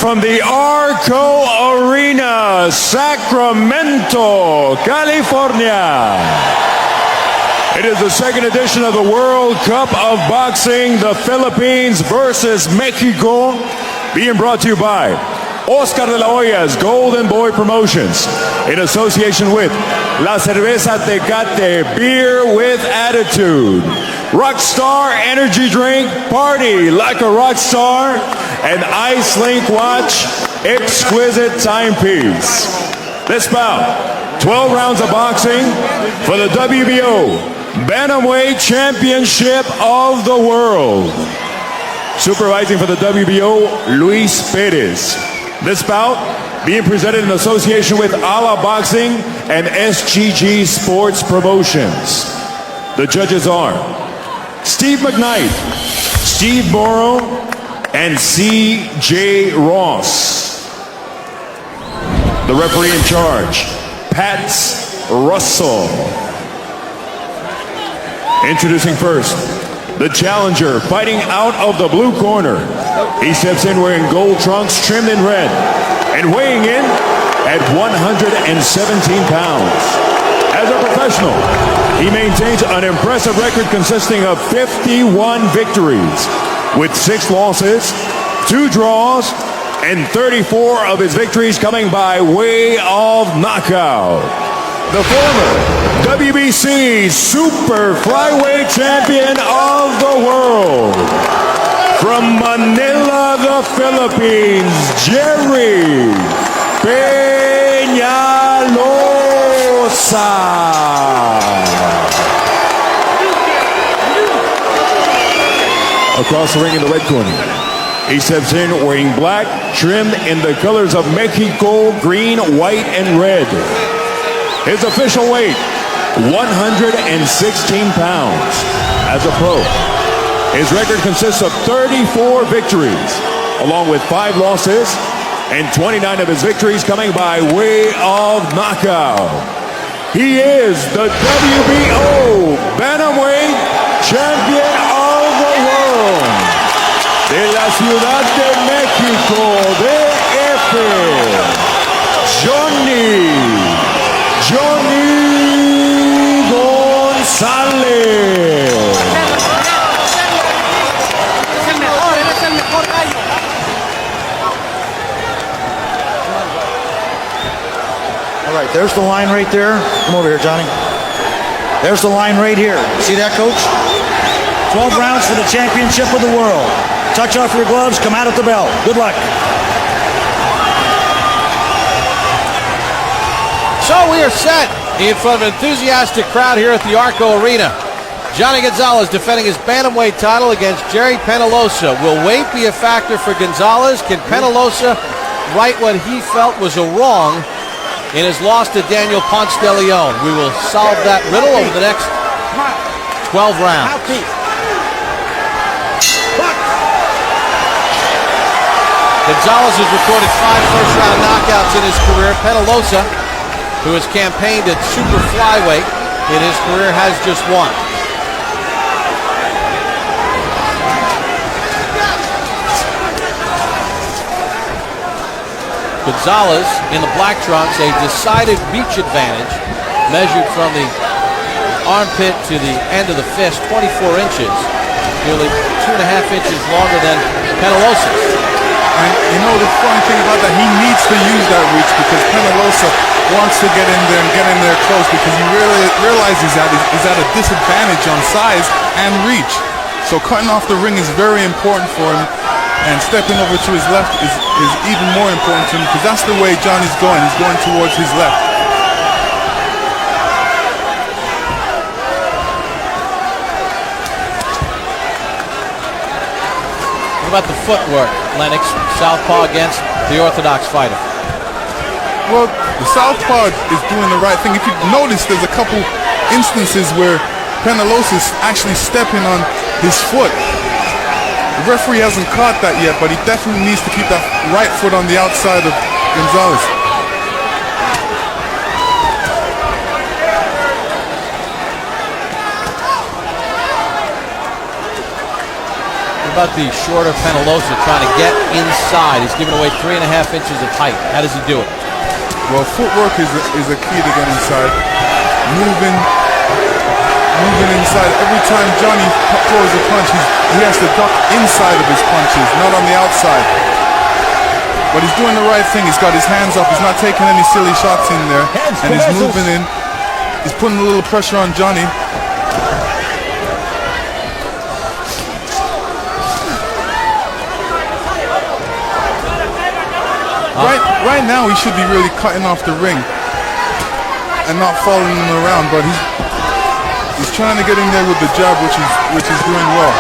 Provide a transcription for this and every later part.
From the Arco Arena, Sacramento, California. It is the second edition of the World Cup of Boxing, the Philippines versus Mexico, being brought to you by Oscar de la Hoya's Golden Boy Promotions, in association with La Cerveza Tecate, beer with attitude, Rockstar Energy Drink, party like a rock star, and Ice Link Watch, exquisite timepiece. This bout, 12 rounds of boxing for the WBO Bantamweight Championship of the World. Supervising for the WBO, Luis Perez. This bout being presented in association with Ala Boxing and SGG Sports Promotions. The judges are Steve McKnight, Steve Morrow, and C.J. Ross. The referee in charge, Pat Russell. Introducing first, the challenger fighting out of the blue corner. He steps in wearing gold trunks trimmed in red and weighing in at 117 pounds. As a professional, he maintains an impressive record consisting of 51 victories with 6 losses, 2 draws, and 34 of his victories coming by way of knockout. The former WBC Super Flyweight Champion of the world. From Manila, the Philippines, Gerry Penalosa. Across the ring in the red corner, he steps in wearing black, trimmed in the colors of Mexico, green, white, and red. His official weight, 116 pounds. As a pro, his record consists of 34 victories, along with 5 losses, and 29 of his victories coming by way of knockout. He is the WBO Bantamweight Champion of the World. De la Ciudad de México, DF, Jhonny Gonzalez. All right, there's the line right there. Come over here, Johnny. There's the line right here. See that, Coach? 12 rounds for the championship of the world. Touch off your gloves, come out at the bell. Good luck. So we are set in front of an enthusiastic crowd here at the Arco Arena. Jhonny Gonzalez defending his bantamweight title against Gerry Penalosa. Will weight be a factor for Gonzalez? Can Penalosa right what he felt was a wrong in his loss to Daniel Ponce de Leon? We will solve that riddle over the next 12 rounds. Gonzalez has recorded 5 first-round knockouts in his career. Penalosa, who has campaigned at super flyweight in his career, has just 1. Gonzalez in the black trunks, a decided reach advantage measured from the armpit to the end of the fist, 24 inches, nearly 2.5 inches longer than Penalosa's. And you know the funny thing about that, he needs to use that reach because Penalosa wants to get in there and get in there close because he really realizes that he's at a disadvantage on size and reach. So cutting off the ring is very important for him, and stepping over to his left is even more important to him because that's the way Johnny's going. He's going towards his left. What about the footwork, Lennox? Southpaw against the orthodox fighter. Well, the southpaw is doing the right thing. If you notice, there's a couple instances where Penalosa is actually stepping on his foot. The referee hasn't caught that yet, but he definitely needs to keep that right foot on the outside of Gonzalez. How about the shorter Penalosa trying to get inside? He's giving away 3.5 inches of height. How does he do it? Well, footwork is a key to get inside. Moving inside. Every time Jhonny throws a punch, he has to duck inside of his punches, not on the outside. But he's doing the right thing. He's got his hands up. He's not taking any silly shots in there. And he's moving in. He's putting a little pressure on Jhonny. Right now he should be really cutting off the ring and not following him around, but he's trying to get in there with the jab, which is doing well.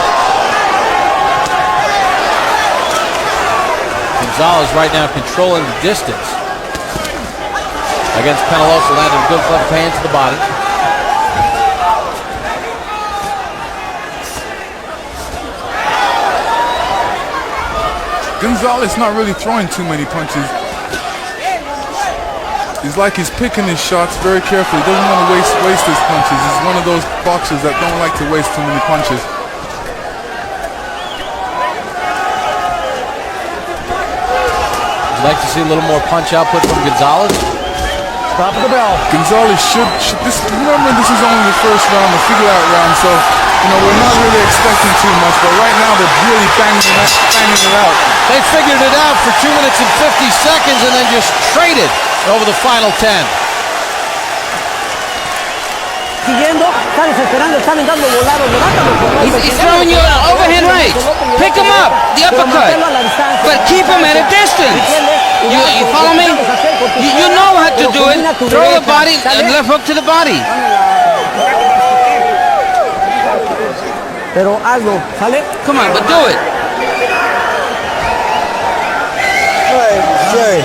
Gonzalez right now controlling the distance against Penalosa, landing a good left hand to the body. Gonzalez not really throwing too many punches. He's like he's picking his shots very carefully. He doesn't want to waste his punches. He's one of those boxers that don't like to waste too many punches. Would you like to see a little more punch output from Gonzalez? Top of the bell. Gonzalez should remember this is only the first round, the figure-out round, so we're not really expecting too much. But right now they're really banging it out. They figured it out for 2 minutes and 50 seconds and then just traded over the final 10. Siguiendo, está desesperando, está aventando volados, levántalo. He's throwing you an overhand right. Pick him up, the uppercut, but keep him at a distance. You follow me? You know how to do it. Throw the body, left hook to the body. Pero hazlo, ¿sale? Come on, but do it. All right, Gerry.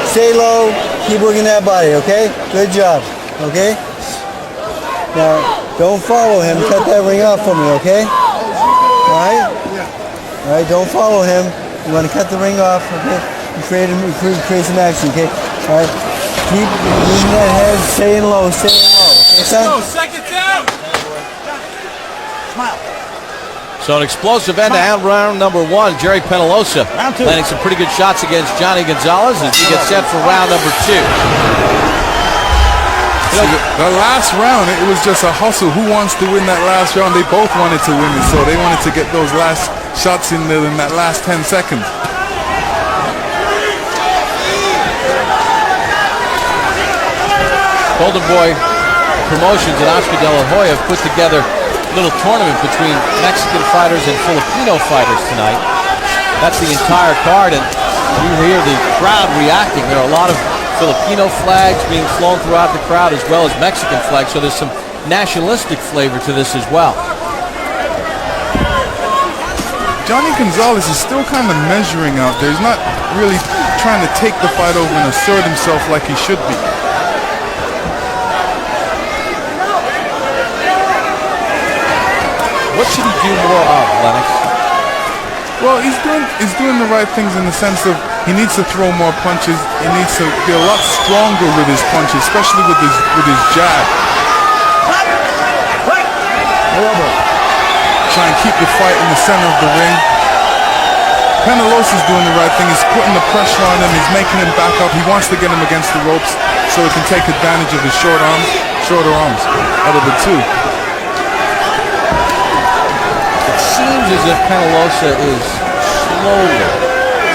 Stay low, keep working that body, okay? Good job, okay? Now, don't follow him, cut that ring off for me, okay? All right? All right, don't follow him. You want to cut the ring off, okay? Create some action, okay? All right? Keep moving that head, staying low, okay, son? Second down! Smile. So an explosive end to round number 1. Gerry Penalosa landing some pretty good shots against Jhonny Gonzalez as he gets set for round number 2. The last round, it was just a hustle. Who wants to win that last round? They both wanted to win it, so they wanted to get those last shots in there in that last 10 seconds. Golden Boy Promotions and Oscar De La Hoya have put together a little tournament between Mexican fighters and Filipino fighters tonight. That's the entire card, and you hear the crowd reacting. There are a lot of Filipino flags being flown throughout the crowd as well as Mexican flags, so there's some nationalistic flavor to this as well. Jhonny Gonzalez is still kind of measuring out there. He's not really trying to take the fight over and assert himself like he should be. What should he do more of, Lennox? Well, he's doing the right things in the sense of he needs to throw more punches. He needs to be a lot stronger with his punches, especially with his jab. Try and keep the fight in the center of the ring. Penalosa's doing the right thing. He's putting the pressure on him. He's making him back up. He wants to get him against the ropes so he can take advantage of his shorter arms out of the two. It seems as if Penalosa is slowly,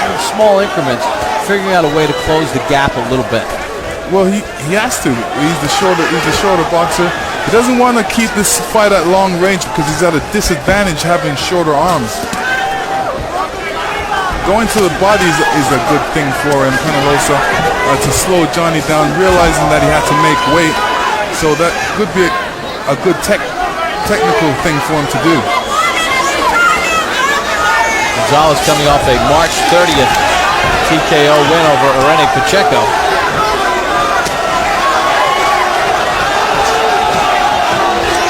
in small increments, figuring out a way to close the gap a little bit. Well, he has to. He's the shorter boxer. He doesn't want to keep this fight at long range because he's at a disadvantage having shorter arms. Going to the body is a good thing for him, Penalosa, to slow Jhonny down, realizing that he had to make weight. So that could be a good technical thing for him to do. Gonzalez coming off a March 30th TKO win over Irene Pacheco.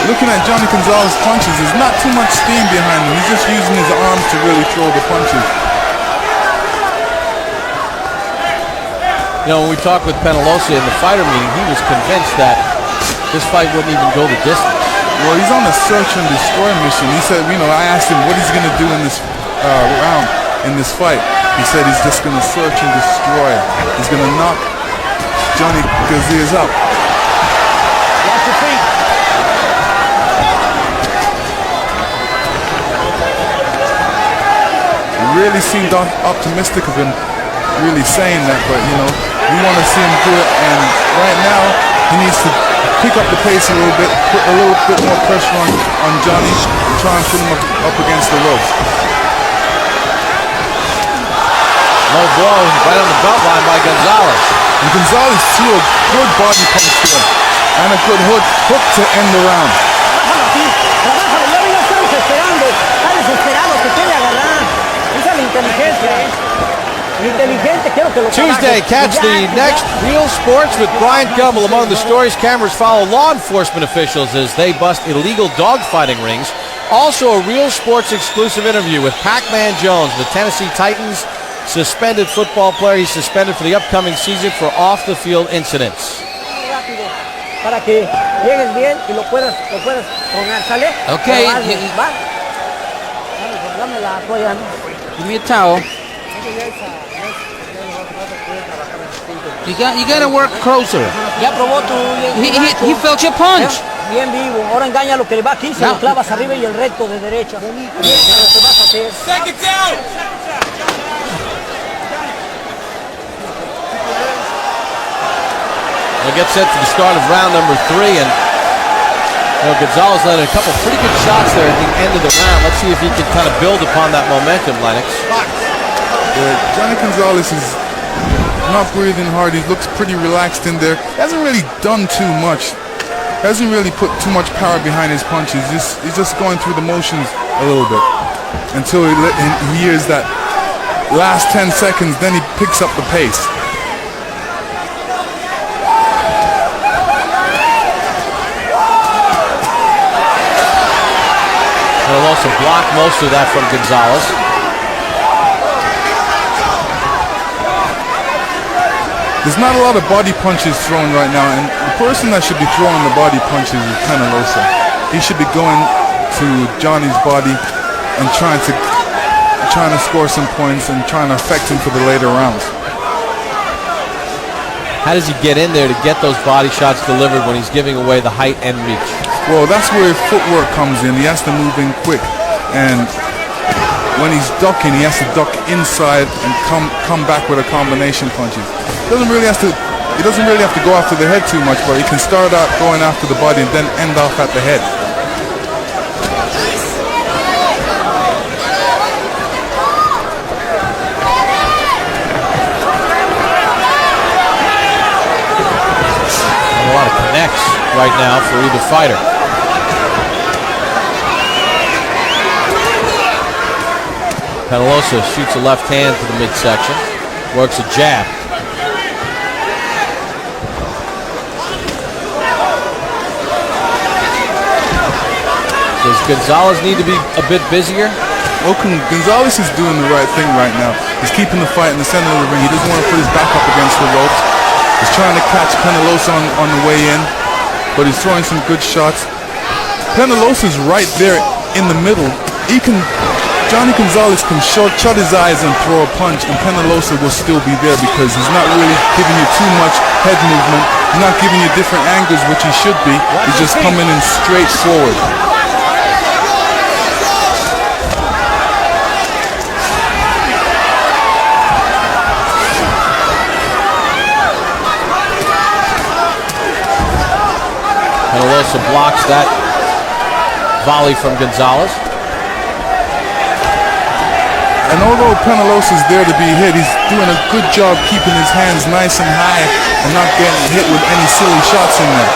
Looking at Jhonny Gonzalez's punches, there's not too much steam behind him. He's just using his arms to really throw the punches. You know, when we talked with Penalosa in the fighter meeting, he was convinced that this fight wouldn't even go the distance. Well, he's on a search and destroy mission. He said, I asked him what he's going to do in this round, in this fight. He said he's just going to search and destroy. He's going to knock Jhonny Gonzalez out. Watch your feet. Really seemed optimistic of him really saying that, but we want to see him do it, and right now he needs to pick up the pace a little bit, put a little bit more pressure on Jhonny, and try and put him up against the ropes. Low blow right on the belt line by Gonzalez. And Gonzalez threw a good body punch to him and a good hook to end the round. Trabájalo, ya lo está desesperando. Está desesperado, te quiere agarrar. Esa es la inteligencia. Inteligente, quiero que lo Tuesday, catch the next Real Sports with Brian Gumbel. Among the stories, cameras follow law enforcement officials as they bust illegal dogfighting rings. Also a Real Sports exclusive interview with Pac-Man Jones, the Tennessee Titans suspended football player. He's suspended for the upcoming season for off-the-field incidents. rápido para que llegues bien y lo puedas tronar, ¿sale? Okay. Va. Dame la toalla. Give me a towel. You gotta work closer. Ya probó tu... He felt your punch. Bien vivo. Ahora engaña lo que le va aquí, se lo clavas arriba y el recto de derecha. Piensa lo que vas a hacer. We'll get set for the start of round number 3, and Gonzalez landed a couple pretty good shots there at the end of the round. Let's see if he can kind of build upon that momentum, Lennox. Jhonny Gonzalez is not breathing hard. He looks pretty relaxed in there. He hasn't really done too much. He hasn't really put too much power behind his punches. He's just going through the motions a little bit until he hears that last 10 seconds. Then he picks up the pace. He'll also block most of that from Gonzalez. There's not a lot of body punches thrown right now, and the person that should be throwing the body punches is Penalosa. He should be going to Jhonny's body and trying to score some points and trying to affect him for the later rounds. How does he get in there to get those body shots delivered when he's giving away the height and reach? Well, that's where footwork comes in. He has to move in quick, and when he's ducking, he has to duck inside and come back with a combination punches. He doesn't really have to go after the head too much, but he can start out going after the body and then end off at the head. A lot of connects right now for either fighter. Penalosa shoots a left hand to the midsection, works a jab. Does Gonzalez need to be a bit busier? Well, Gonzalez is doing the right thing right now. He's keeping the fight in the center of the ring. He doesn't want to put his back up against the ropes. He's trying to catch Penalosa on the way in, but he's throwing some good shots. Penalosa's right there in the middle. Jhonny Gonzalez can shut his eyes and throw a punch, and Penalosa will still be there because he's not really giving you too much head movement. He's not giving you different angles, which he should be. He's just coming in straight forward. Penalosa blocks that volley from Gonzalez. And although Penalosa's there to be hit, he's doing a good job keeping his hands nice and high and not getting hit with any silly shots in there.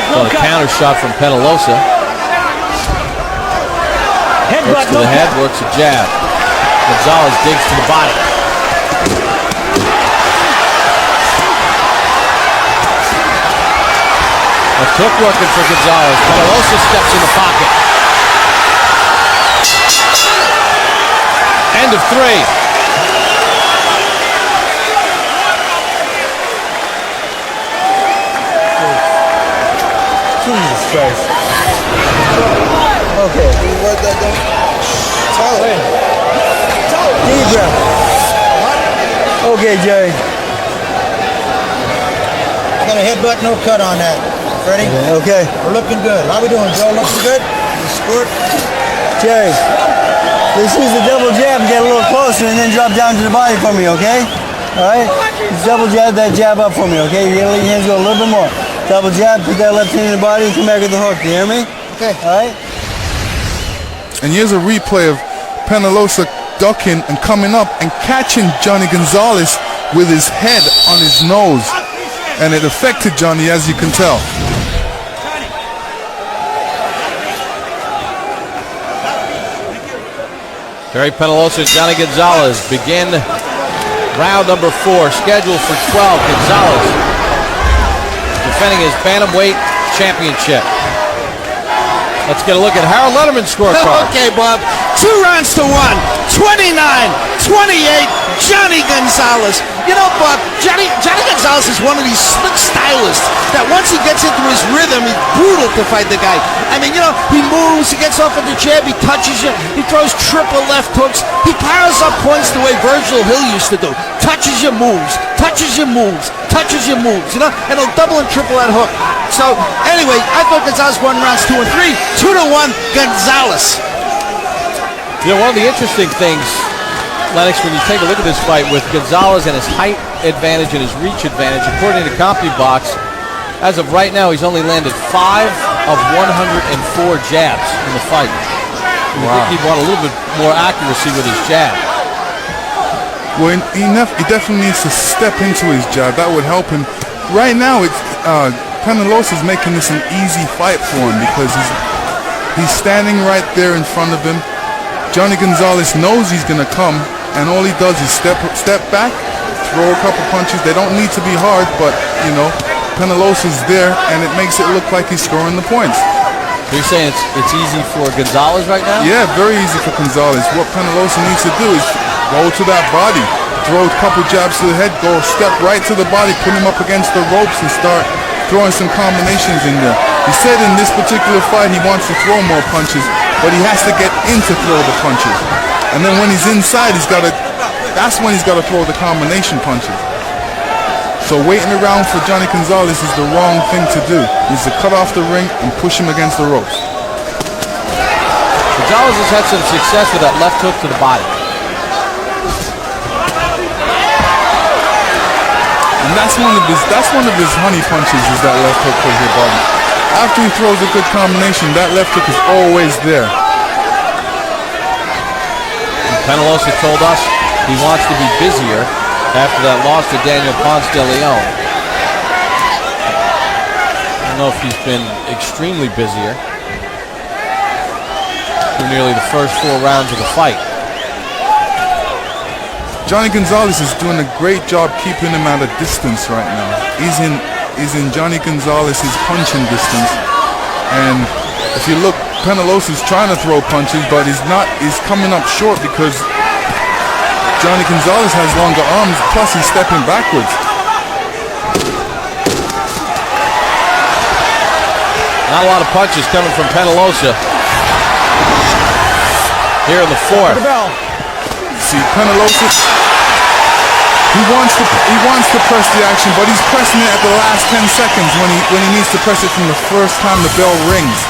So a counter shot from Penalosa. Works to the head, works a jab. Gonzalez digs to the body. A hook working for Gonzalez. Penalosa steps in the pocket. End of 3. Jesus first. Okay. Deep breath. Okay, Jerry. Got a headbutt, no cut on that. Ready? Okay. We're looking good. How we doing, Joe? Looking good? Squirt. Jerry, let's use the double jab and get a little closer and then drop down to the body for me, okay? All right? Just double jab that jab up for me, okay? You gotta let your hands go a little bit more. Double jab, put that left hand in the body and come back with the hook. You hear me? Okay. All right? And here's a replay of Penalosa ducking and coming up and catching Jhonny Gonzalez with his head on his nose. And it affected Jhonny, as you can tell. Gerry Penalosa and Jhonny Gonzalez begin round number 4, scheduled for 12. Gonzalez defending his bantamweight championship. Let's get a look at Harold Letterman's scorecard. Okay, Bob. 2 rounds to 1. 29-28. Jhonny Gonzalez. You know, Bob, Jhonny Gonzalez is one of these slick stylists that once he gets into his rhythm, he's brutal to fight the guy. I mean, you know, he moves, he gets off of the jab, he touches you, he throws triple left hooks, he powers up points the way Virgil Hill used to do. Touches your moves, touches your moves, touches your moves, you know, and he'll double and triple that hook. So, anyway, I thought Gonzalez won rounds 2 and 3. 2-1, Gonzalez. You know, one of the interesting things, Lennox, when you take a look at this fight with Gonzalez and his height advantage and his reach advantage, according to CompuBox, as of right now, he's only landed 5 of 104 jabs in the fight. You would think he'd want a little bit more accuracy with his jab. Well, he definitely needs to step into his jab. That would help him. Right now, it's Penalosa is making this an easy fight for him because he's standing right there in front of him. Jhonny Gonzalez knows he's going to come, and all he does is step back, throw a couple punches. They don't need to be hard, but, you know, Penalosa's there, and it makes it look like he's scoring the points. So you're saying it's easy for Gonzalez right now? Yeah, very easy for Gonzalez. What Penalosa needs to do is go to that body, throw a couple jabs to the head, go step right to the body, put him up against the ropes, and start throwing some combinations in there. He said in this particular fight he wants to throw more punches, but he has to get in to throw the punches. And then when he's inside, that's when he's got to throw the combination punches. So waiting around for Jhonny Gonzalez is the wrong thing to do. He's to cut off the ring and push him against the ropes. Gonzalez has had some success with that left hook to the body. And that's one of his honey punches, is that left hook to the body. After he throws a good combination, that left hook is always there. Penalosa told us he wants to be busier after that loss to Daniel Ponce de Leon. I don't know if he's been extremely busier through nearly the first 4 rounds of the fight. Jhonny Gonzalez is doing a great job keeping him at a distance right now. He's in Jhonny Gonzalez's punching distance, and if you look, Penalosa's trying to throw punches, but he's coming up short because Jhonny Gonzalez has longer arms, plus he's stepping backwards. Not a lot of punches coming from Penalosa here in the 4th. See, Penalosa, he wants to press the action, but he's pressing it at the last 10 seconds when he needs to press it from the first time the bell rings.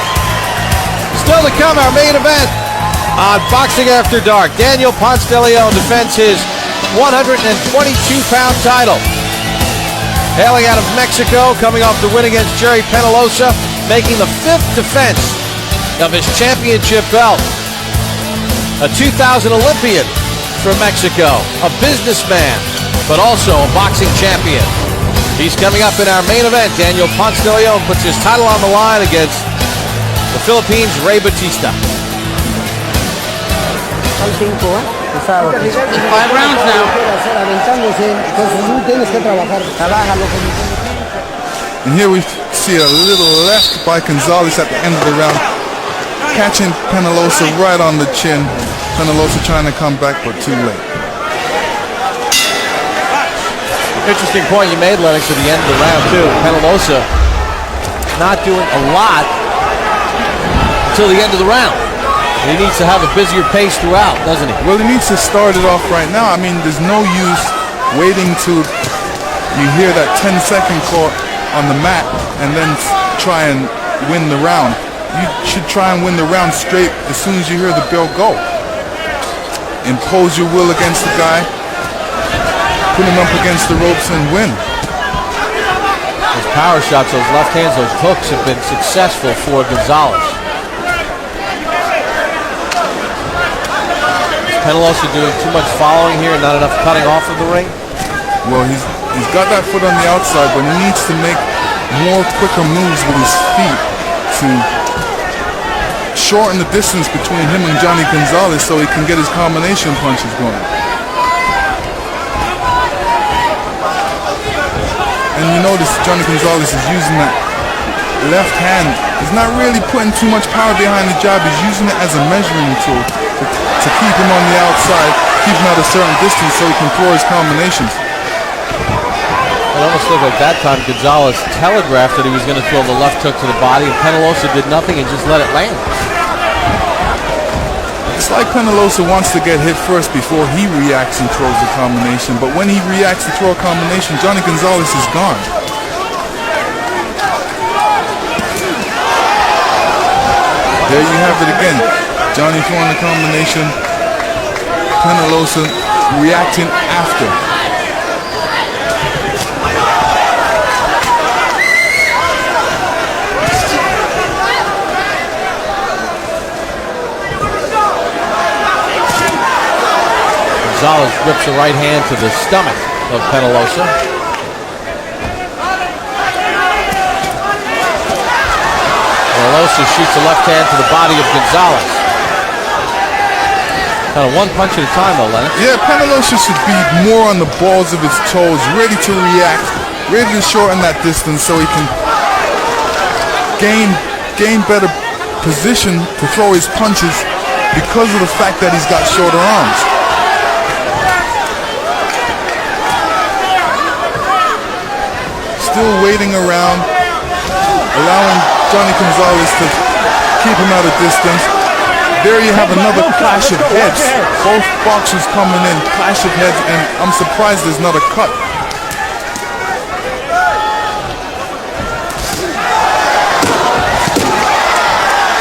Still to come, our main event on Boxing After Dark. Daniel Ponce de Leon defends his 122-pound title. Hailing out of Mexico, coming off the win against Gerry Penalosa, making the 5th defense of his championship belt. A 2000 Olympian from Mexico, a businessman, but also a boxing champion. He's coming up in our main event. Daniel Ponce de Leon puts his title on the line against the Philippines' Ray Batista. 5 rounds now. And here we see a little left by Gonzalez at the end of the round, catching Penalosa right on the chin. Penalosa trying to come back, but too late. Interesting point you made, Lennox, at the end of the round, too. Penalosa not doing a lot until the end of the round. And he needs to have a busier pace throughout, doesn't he? Well, he needs to start it off right now. I mean, there's no use waiting to you hear that 10-second call on the mat and then try and win the round. You should try and win the round straight as soon as you hear the bell go. Impose your will against the guy, put him up against the ropes and win. Those power shots, those left hands, those hooks have been successful for Gonzalez. Penalosa doing too much following here and not enough cutting off of the ring? Well, he's got that foot on the outside, but he needs to make more quicker moves with his feet to shorten the distance between him and Jhonny Gonzalez so he can get his combination punches going. And you notice Jhonny Gonzalez is using that left hand. He's not really putting too much power behind the jab. He's using it as a measuring tool to keep him on the outside, keep him at a certain distance so he can throw his combinations. It almost looked like that time Gonzalez telegraphed that he was going to throw the left hook to the body, and Penalosa did nothing and just let it land. It's like Penalosa wants to get hit first before he reacts and throws the combination, but when he reacts to throw a combination, Jhonny Gonzalez is gone. There you have it again. Jhonny throwing the combination, Penalosa reacting after. Gonzalez rips a right hand to the stomach of Penalosa. Penalosa shoots a left hand to the body of Gonzalez. Kind of one punch at a time, though, Lennox. Yeah, Penalosa should be more on the balls of his toes, ready to react, ready to shorten that distance so he can gain better position to throw his punches because of the fact that he's got shorter arms. Still waiting around, allowing Jhonny Gonzalez to keep him at a distance. There you have another clash of heads. Both boxers coming in, clash of heads, and I'm surprised there's not a cut.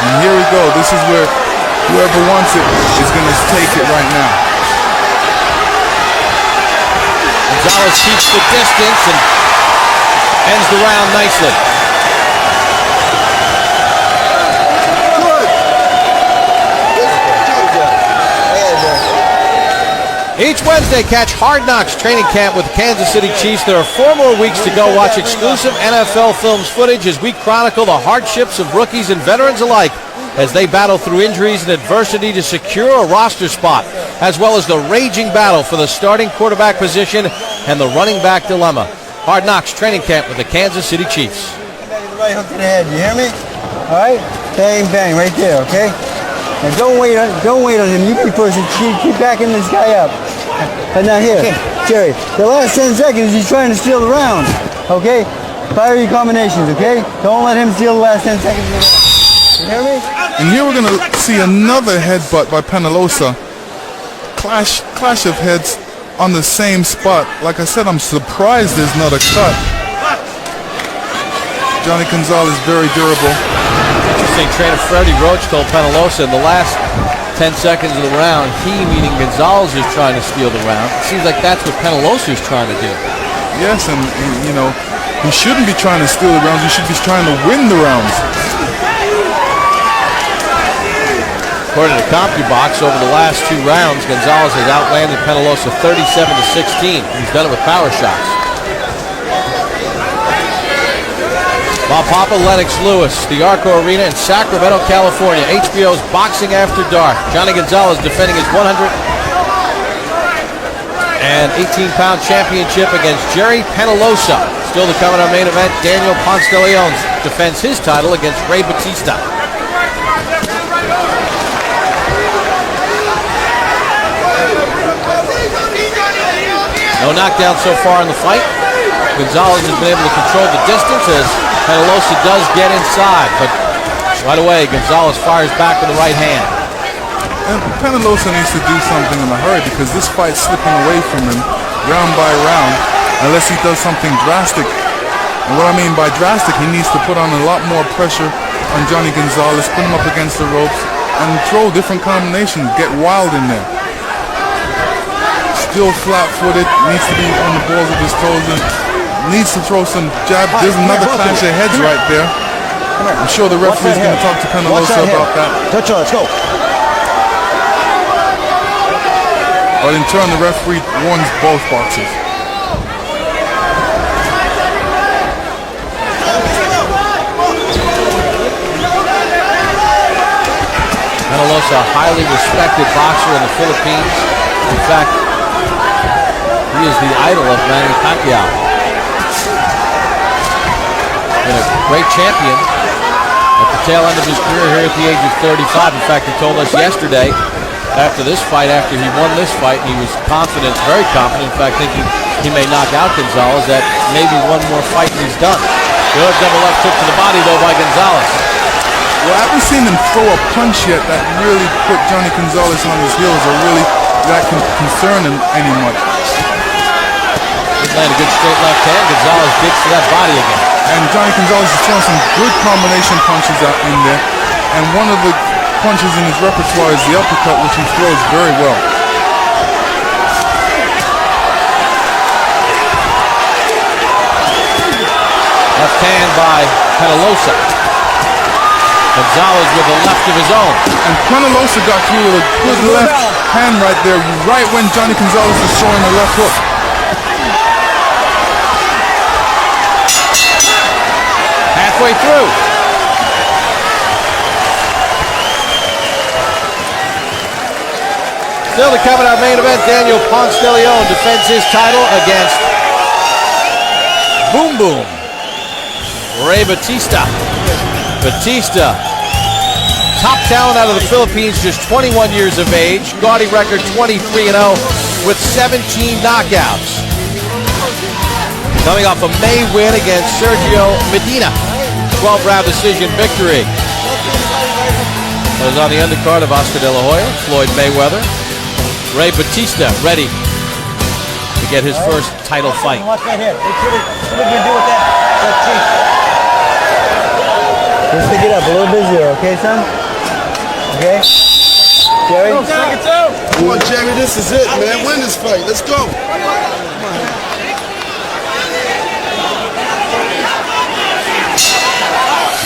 And here we go. This is where whoever wants it is going to take it right now. Gonzalez keeps the distance and ends the round nicely. Each Wednesday, catch Hard Knocks training camp with the Kansas City Chiefs. There are 4 more weeks to go. Watch exclusive NFL Films footage as we chronicle the hardships of rookies and veterans alike as they battle through injuries and adversity to secure a roster spot, as well as the raging battle for the starting quarterback position and the running back dilemma. Hard Knocks training camp with the Kansas City Chiefs. Right hook to the head, you hear me? All right, bang, bang, right there, okay? Now don't wait on him. You be first and keep backing this guy up. But now here, Gerry, the last 10 seconds he's trying to steal the round, okay? Fire your combinations, okay? Don't let him steal the last 10 seconds of the round. You hear me? And here we're going to see another headbutt by Penalosa. Clash of heads on the same spot. Like I said, I'm surprised there's not a cut. Jhonny Gonzalez very durable. Interesting, trainer Freddie Roach told Penalosa in the last 10 seconds of the round, he, meaning Gonzalez, is trying to steal the round. It seems like that's what Penalosa is trying to do. Yes, and you know, he shouldn't be trying to steal the rounds. He should be trying to win the rounds. According to CompuBox, over the last 2 rounds, Gonzalez has outlanded Penalosa 37-16. He's done it with power shots. Bob Papa, Lennox Lewis, the Arco Arena in Sacramento, California. HBO's Boxing After Dark. Jhonny Gonzalez defending his 118-pound championship against Gerry Penalosa. Still to come in our main event, Daniel Ponce de Leon defends his title against Ray Batista. No knockdown so far in the fight. Gonzalez has been able to control the distance as Penalosa does get inside, but Right away, Gonzalez fires back with the right hand. And Penalosa needs to do something in a hurry because this fight's slipping away from him round by round unless he does something drastic. And what I mean by drastic, he needs to put on a lot more pressure on Jhonny Gonzalez, put him up against the ropes, and throw different combinations, get wild in there. Still flat-footed, needs to be on the balls of his toes, and needs to throw some jab. There's another clash of heads right there. I'm sure the referee's going to talk to Penalosa about that. Touch on, let's go. But in turn, the referee warns both boxers. Penalosa, a highly respected boxer in the Philippines. In fact, he is the idol of Manny Pacquiao. Been a great champion at the tail end of his career here at the age of 35. In fact, he told us yesterday, after this fight, after he won this fight, and he was confident, very confident, in fact, thinking he may knock out Gonzalez, that maybe one more fight and he's done. Good double left hook to the body, though, by Gonzalez. Well, I haven't seen him throw a punch yet that really put Jhonny Gonzalez on his heels or really that can concern him any much. He's landing a good straight left hand. Gonzalez digs to that body again. And Jhonny Gonzalez is throwing some good combination punches out in there. And one of the punches in his repertoire is the uppercut, which he throws very well. Left hand by Penalosa. Gonzalez with a left of his own. And Penalosa got through with a good left hand right there, right when Jhonny Gonzalez is throwing the left hook. Halfway through. Still to come in our main event, Daniel Ponce de Leon defends his title against Boom Boom Ray Batista. Batista, top talent out of the Philippines, just 21 years of age. Gaudy record 23-0 with 17 knockouts. Coming off a May win against Sergio Medina. 12-round decision victory. Was on the undercard of Oscar De La Hoya, Floyd Mayweather. Ray Batista ready to get his first title fight. Watch right here. Make sure what you do with that cheek. Let's pick it up a little bit zero, okay, son? Okay? Gerry? Come on, Gerry, this is it, man. Win this fight. Let's go.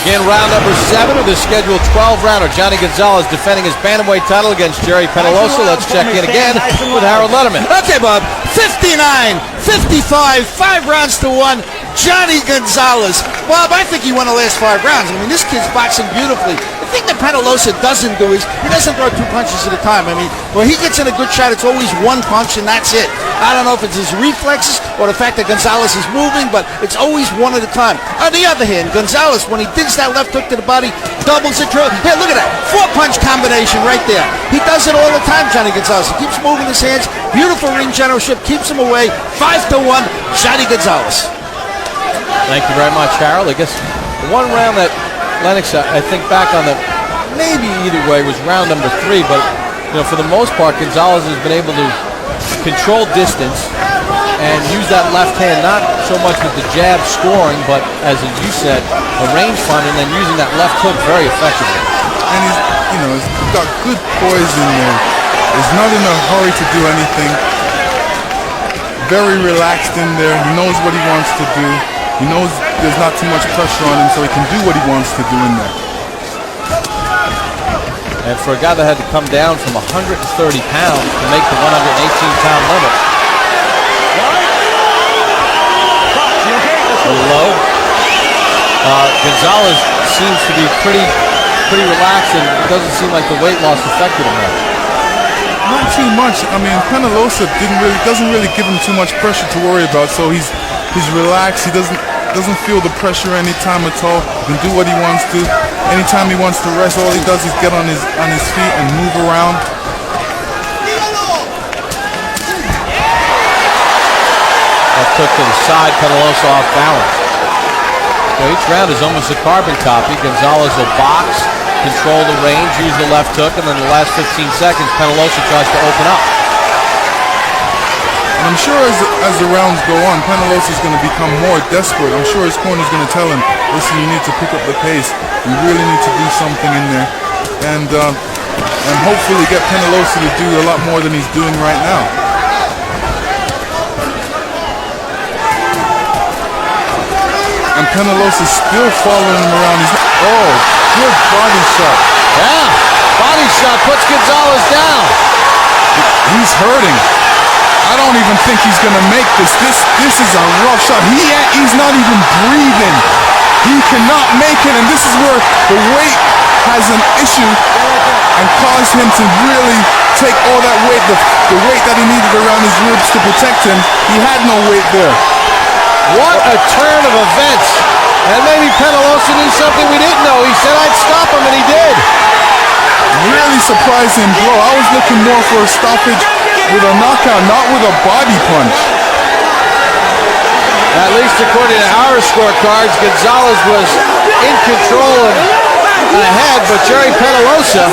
Again, round number 7 of the scheduled 12-rounder. Jhonny Gonzalez defending his bantamweight title against Gerry Penalosa. Let's check in again with Harold Letterman. Okay, Bob. 59-55, 5 rounds to 1. Jhonny Gonzalez. Bob, I think he won the last 5 rounds. I mean, this kid's boxing beautifully. The thing that Penalosa doesn't do is he doesn't throw 2 punches at a time. I mean, when he gets in a good shot, it's always 1 punch and that's it. I don't know if it's his reflexes or the fact that Gonzalez is moving, but it's always 1 at a time. On the other hand, Gonzalez, when he digs that left hook to the body, doubles it. Here, look at that. 4-punch combination right there. He does it all the time, Jhonny Gonzalez. He keeps moving his hands. Beautiful ring generalship. Keeps him away. 5-1, Jhonny Gonzalez. Thank you very much, Harold. I guess the one round that Lennox, I think back on the, maybe either way, was round number 3, but you know, for the most part, Gonzalez has been able to control distance and use that left hand, not so much with the jab scoring, but as you said, a range finder, and then using that left hook very effectively. And he's got good poise in there. He's not in a hurry to do anything. Very relaxed in there. He knows what he wants to do. He knows there's not too much pressure on him, so he can do what he wants to do in there. And for a guy that had to come down from 130 pounds to make the 118-pound limit. A little low. Gonzalez seems to be pretty relaxed, and it doesn't seem like the weight loss affected him much. Not too much. I mean, Penalosa doesn't really give him too much pressure to worry about, so he's relaxed. He doesn't feel the pressure anytime at all. He can do what he wants to. Anytime he wants to rest, all he does is get on his feet and move around. That took to the side, Penalosa off balance. Each round is almost a carbon copy. Gonzalez will box, control the range, use the left hook, and then the last 15 seconds, Penalosa tries to open up. And I'm sure as the rounds go on, Penalosa is going to become more desperate. I'm sure his corner is going to tell him, listen, you need to pick up the pace. You really need to do something in there. And hopefully get Penalosa to do a lot more than he's doing right now. And Penalosa's still following him around. Oh, good body shot. Yeah, body shot puts Gonzalez down. He's hurting. I don't even think he's going to make this. This is a rough shot. He's not even breathing. He cannot make it, and this is where the weight has an issue and caused him to really take all that weight, the weight that he needed around his ribs to protect him. He had no weight there. What a turn of events. And maybe Penalosa knew something we didn't know. He said I'd stop him, and he did. Really surprising blow. I was looking more for a stoppage with a knockout, not with a body punch. At least according to our scorecards, Gonzalez was in control and ahead, but Gerry Penalosa,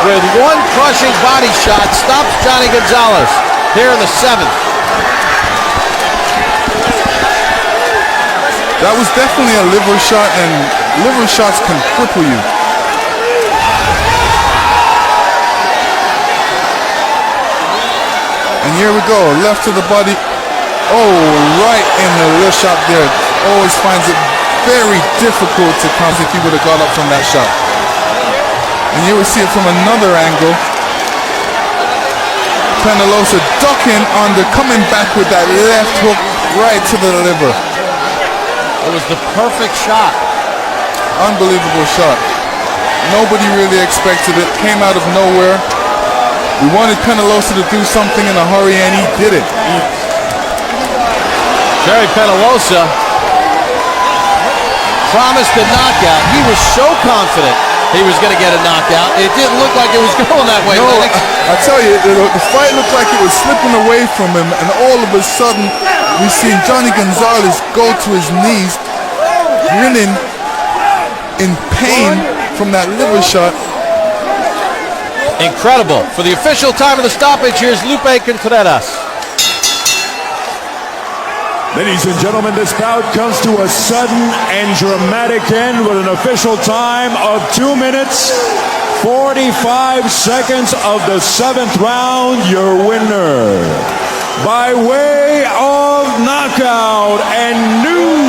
with one crushing body shot, stops Jhonny Gonzalez here in the 7th. That was definitely a liver shot, and liver shots can cripple you. And here we go, left to the body. Oh, right in the wrist shot there. Always finds it very difficult to count if he would have got up from that shot. And you will see it from another angle. Penalosa ducking under, coming back with that left hook right to the liver. It was the perfect shot. Unbelievable shot. Nobody really expected it. Came out of nowhere. We wanted Penalosa to do something in a hurry, and he did it. Gerry Penalosa promised a knockout. He was so confident he was going to get a knockout. It didn't look like it was going that way. No, I tell you, the fight looked like it was slipping away from him, and all of a sudden, we've seen Jhonny Gonzalez go to his knees, grinning in pain from that liver shot. Incredible. For the official time of the stoppage, here's Lupe Contreras. Ladies and gentlemen, this bout comes to a sudden and dramatic end with an official time of 2 minutes, 45 seconds of the 7th round. Your winner, by way of knockout and new